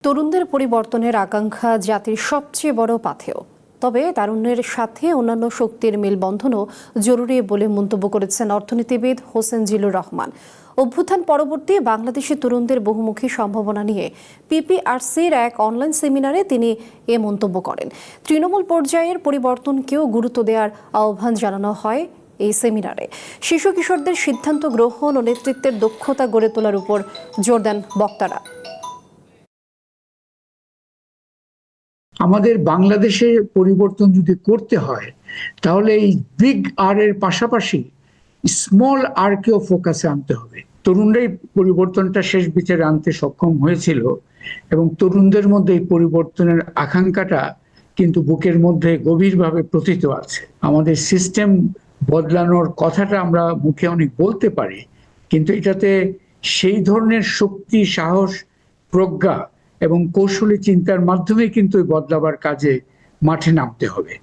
তরুণদের পরিবর্তনের আকাঙ্ক্ষা জাতির সবচেয়ে বড় পাথেয়। তবে তারুণ্যের সাথে অন্যান্য শক্তির মেলবন্ধনও জরুরি বলে মন্তব্য করেছেন অর্থনীতিবিদ হোসেন জিলুর রহমান। অভ্যুত্থান পরবর্তী বাংলাদেশের তরুণদের বহুমুখী সম্ভাবনা নিয়ে পিপিআরসির এক অনলাইন সেমিনারে তিনি এ মন্তব্য করেন। তৃণমূল পর্যায়ের পরিবর্তনকেও গুরুত্ব দেওয়ার আহ্বান জানানো হয় এই সেমিনারে। শিশু কিশোরদের সিদ্ধান্ত গ্রহণ ও নেতৃত্বের দক্ষতা গড়ে তোলার উপর জোর দেন বক্তারা। আমাদের বাংলাদেশে পরিবর্তন যদি করতে হয় তাহলে এই বিগ আর এর পাশাপাশি স্মল আর কেও ফোকাসে আনতে হবে। তরুণরাই পরিবর্তনটা শেষ বিচারে আনতে সক্ষম হয়েছিল এবং তরুণদের মধ্যে এই পরিবর্তনের আকাঙ্ক্ষাটা কিন্তু বুকের মধ্যে গভীরভাবে প্রথিত আছে। আমাদের সিস্টেম বদলানোর কথাটা আমরা মুখে অনেক বলতে পারি, কিন্তু এটাতে সেই ধরনের শক্তি, সাহস, প্রজ্ঞা এবং কৌশলী চিন্তার মাধ্যমে কিন্তু বদলাবার কাজে মাঠে নামতে হবে।